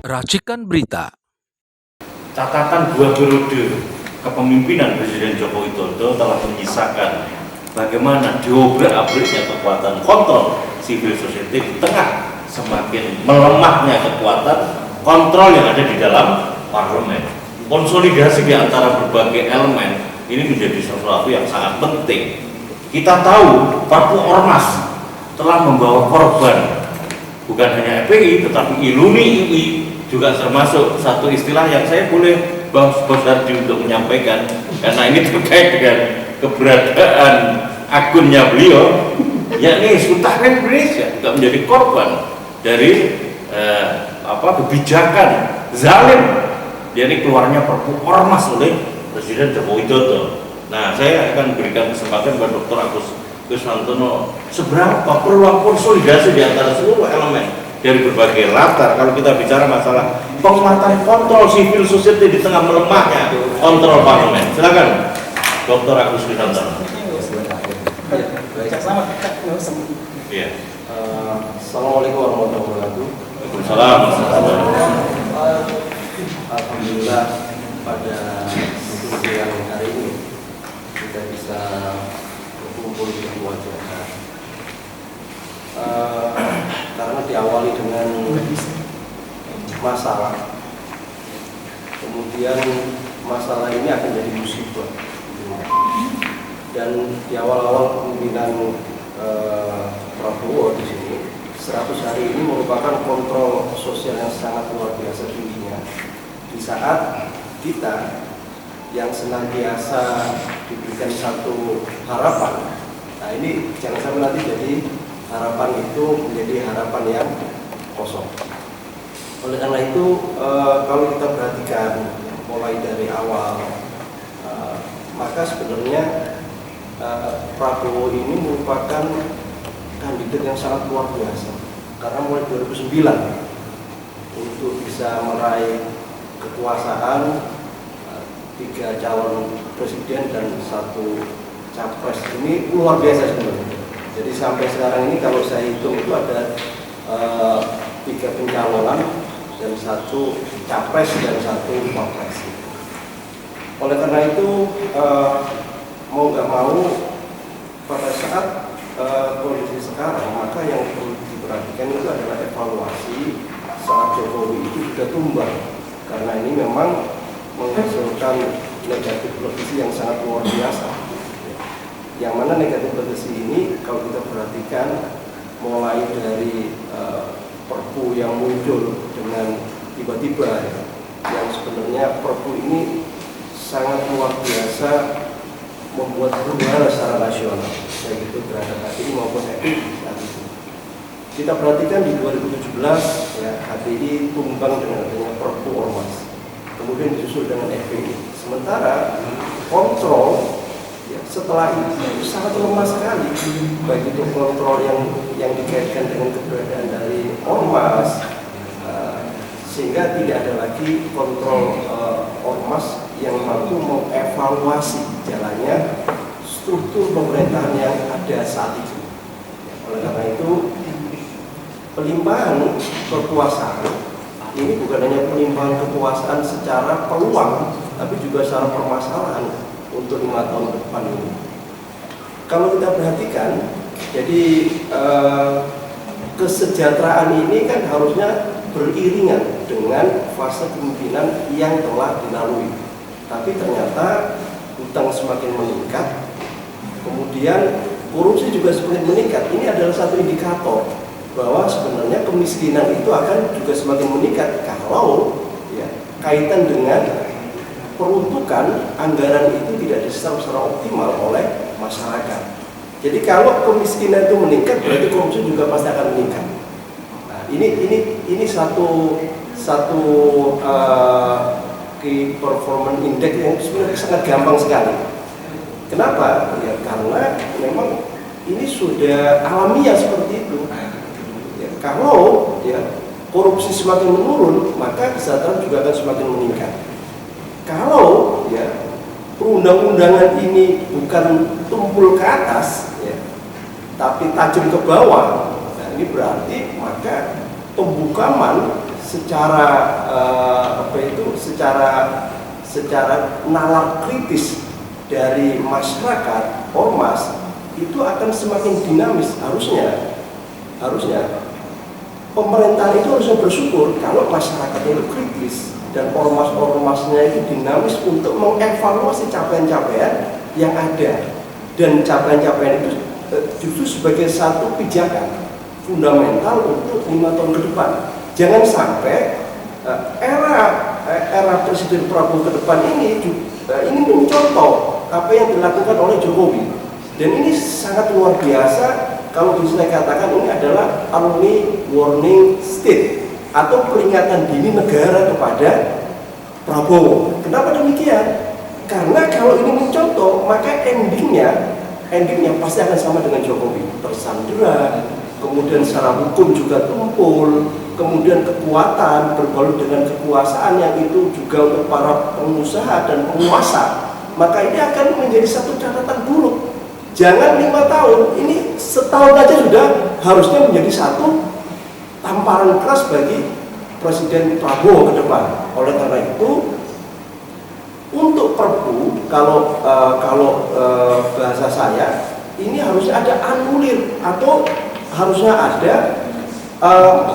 Racikan berita. Catatan 2 periode kepemimpinan Presiden Joko Widodo telah menyisakan bagaimana diobrak-abriknya kekuatan kontrol civil society di tengah semakin melemahnya kekuatan kontrol yang ada di dalam parlemen. Konsolidasi di antara berbagai elemen ini menjadi sesuatu yang sangat penting. Kita tahu Papua Ormas telah membawa korban, bukan hanya FPI tetapi ILUMI UI juga termasuk. Satu istilah yang saya boleh Bang Bosardi untuk menyampaikan karena ini terkait dengan keberadaan akunnya beliau, yakni Sultan Indonesia juga menjadi korban dari kebijakan zalim, yakni keluarnya Perpu Ormas oleh Presiden Joko Widodo. Nah, saya akan berikan kesempatan kepada Dr. Agus Krisnantono, seberapa perlu konsolidasi di antara seluruh elemen dari berbagai latar kalau kita bicara masalah penguatan kontrol civil society di tengah melemahnya kontrol parlemen. Silakan Dr. Agus Krisnantono. Iya. Assalamualaikum warahmatullahi wabarakatuh. Waalaikumsalam. Alhamdulillah pada siang hari ini kita bisa berkumpul di sebuah acara. Karena diawali dengan masalah, kemudian masalah ini akan jadi musibah, dan di awal-awal kepemimpinan Prabowo di sini 100 hari ini merupakan kontrol sosial yang sangat luar biasa tingginya di saat kita yang senantiasa diberikan satu harapan. Nah, ini jangan sampai nanti jadi harapan itu menjadi harapan yang kosong. Oleh karena itu, kalau kita perhatikan mulai dari awal, maka sebenarnya Prabowo ini merupakan kandidat yang sangat luar biasa. Karena mulai 2009 untuk bisa meraih kekuasaan, 3 calon presiden dan 1 capres, ini luar biasa sebenarnya. Jadi sampai sekarang ini kalau saya hitung itu ada 3 pencalonan dan 1 capres dan 1 wapres. Oleh karena itu mau nggak mau pada saat kondisi sekarang, maka yang perlu diperhatikan itu adalah evaluasi saat Jokowi itu sudah tumbang, karena ini memang menghasilkan negatif legacy yang sangat luar biasa. Yang mana negatif legacy ini kalau kita perhatikan mulai dari Perpu yang muncul dengan tiba-tiba, yang sebenarnya Perpu ini sangat luar biasa membuat perubahan secara nasional, baik itu terhadap HTI maupun FPI saat itu. Kita perhatikan di 2017 ya, HTI tumbang dengan adanya Perpu Ormas, kemudian disusul dengan FPI. Sementara kontrol ya, setelah itu sangat lemah sekali, baik itu kontrol yang dikaitkan dengan keberadaan dari Ormas, sehingga tidak ada lagi kontrol Ormas yang mampu mengevaluasi jalannya struktur pemerintahan yang ada saat itu. Oleh karena itu, pelimpahan kekuasaan ini bukan hanya pelimpahan kekuasaan secara peluang, tapi juga secara permasalahan untuk 5 tahun ke depan ini. Kalau kita perhatikan, jadi kesejahteraan ini kan harusnya beriringan dengan fase kepemimpinan yang telah dilalui. Tapi ternyata hutang semakin meningkat, kemudian korupsi juga semakin meningkat. Ini adalah satu indikator bahwa sebenarnya kemiskinan itu akan juga semakin meningkat kalau ya, kaitan dengan peruntukan anggaran itu tidak diserap secara optimal oleh masyarakat. Jadi kalau kemiskinan itu meningkat, berarti korupsi juga pasti akan meningkat. Nah, ini satu key performance index yang sebenarnya sangat gampang sekali. Kenapa? Ya karena memang ini sudah alamiah seperti itu. Ya, kalau ya korupsi semakin menurun, maka kesejahteraan juga akan semakin meningkat. Kalau ya perundang-undangan ini bukan tumpul ke atas, ya, tapi tajam ke bawah, nah ini berarti maka pembukaman secara secara nalar kritis dari masyarakat ormas itu akan semakin dinamis. Harusnya pemerintah itu harusnya bersyukur kalau masyarakatnya itu kritis dan ormas-ormasnya itu dinamis untuk mengevaluasi capaian-capaian yang ada, dan capaian-capaian itu justru sebagai satu pijakan fundamental untuk 5 tahun ke depan. Jangan sampai era Presiden Prabowo ke depan ini mencontoh apa yang dilakukan oleh Jokowi, dan ini sangat luar biasa. Kalau bisa saya katakan ini adalah early warning state atau peringatan dini negara kepada Prabowo. Kenapa demikian? Karena kalau ini mencontoh, maka endingnya pasti akan sama dengan Jokowi, tersandera, kemudian secara hukum juga tumpul, kemudian kekuatan berbalut dengan kekuasaan yang itu juga untuk para pengusaha dan penguasa. Maka ini akan menjadi satu catatan buruk. Jangan 5 tahun, ini setahun aja sudah harusnya menjadi satu tamparan keras bagi Presiden Prabowo ke depan. Oleh karena itu, untuk Perpu, kalau bahasa saya, ini harusnya ada anulir atau harusnya ada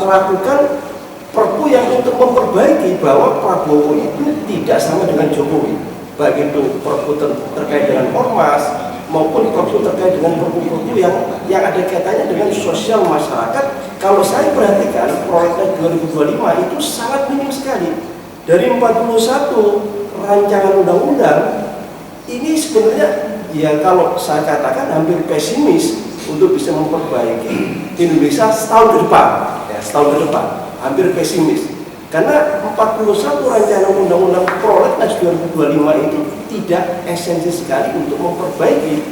melakukan Perpu yang untuk memperbaiki bahwa Prabowo itu tidak sama dengan Jokowi, baik itu Perpu terkait dengan ormas maupun Perpu terkait dengan Perpu-Perpu yang ada kaitannya dengan sosial masyarakat. Kalau saya perhatikan prolegnas 2025 itu sangat minim sekali. Dari 41 rancangan undang-undang ini sebenarnya ya kalau saya katakan hampir pesimis untuk bisa memperbaiki Indonesia setahun ke depan, hampir pesimis. Karena 41 rancangan undang-undang prolegnas 2025 itu tidak esensi sekali untuk memperbaiki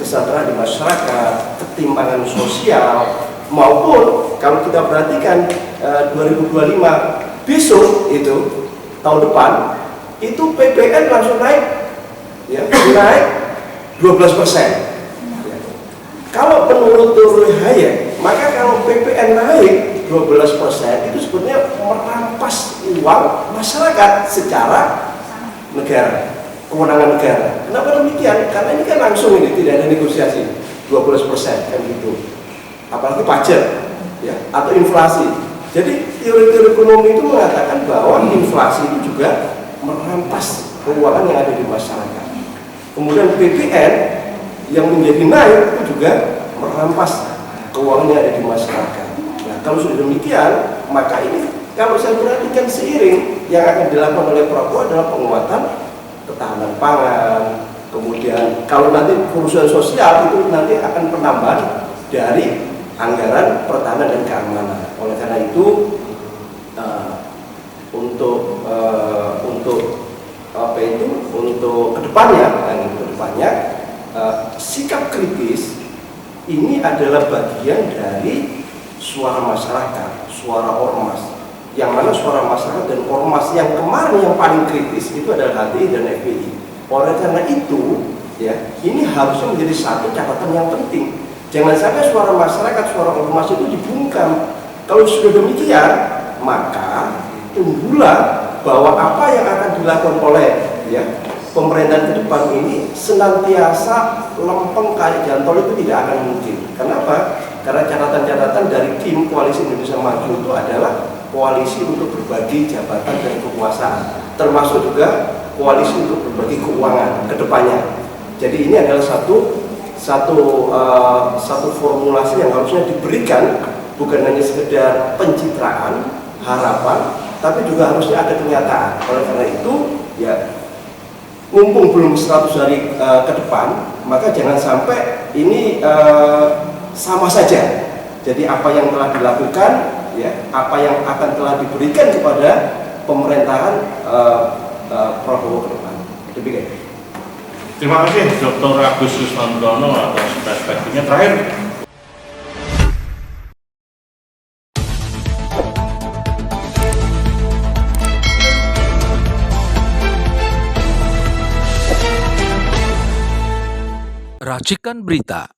kesejahteraan di masyarakat, ketimpangan sosial, maupun kalau kita perhatikan 2025 besok itu tahun depan itu PPN langsung naik, ya, naik 12%. Kalau menurut Nurul Hayek, maka kalau PPN naik 12% itu sebenarnya merampas uang masyarakat secara negara, kewenangan negara. Kenapa demikian? Karena ini kan langsung, ini tidak ada negosiasi 12% kan gitu. Apalagi pajak, ya, atau inflasi. Jadi teori-teori ekonomi itu mengatakan bahwa inflasi itu juga merampas keuangan yang ada di masyarakat. Kemudian PPN yang menjadi naik itu juga merampas keuangan yang ada di masyarakat. Nah, kalau sudah demikian, maka ini kalau saya perhatikan seiring yang akan dilakukan oleh Prabowo adalah penguatan ketahanan pangan. Kemudian kalau nanti urusan sosial itu nanti akan penambahan dari anggaran pertahanan dan keamanan. Oleh karena itu untuk kedepannya sikap kritis ini adalah bagian dari suara masyarakat, suara ormas. Yang mana suara masyarakat dan ormas yang kemarin yang paling kritis itu adalah HTI dan FPI. Oleh karena itu, ya, ini harusnya menjadi satu catatan yang penting. Jangan sampai suara masyarakat, suara ormas itu dibungkam. Kalau sudah demikian, maka tunggulah bahwa apa yang akan dilakukan oleh, ya, pemerintahan ke depan ini senantiasa lempeng kayak jalan tol itu tidak akan mungkin. Kenapa? Karena catatan-catatan dari tim Koalisi Indonesia Maju itu adalah koalisi untuk berbagi jabatan dan kekuasaan, termasuk juga koalisi untuk berbagi keuangan ke depannya. Jadi ini adalah satu formulasi yang harusnya diberikan, bukan hanya sekedar pencitraan, harapan, tapi juga harusnya ada kenyataan. Oleh karena itu, ya, mumpung belum 100 hari ke depan, maka jangan sampai ini sama saja. Jadi apa yang telah dilakukan, ya, apa yang akan telah diberikan kepada pemerintahan Prabowo ke depan. Demikian. Terima kasih Dr. Agus Susmantono atas perspektifnya. Terakhir, Racikan Berita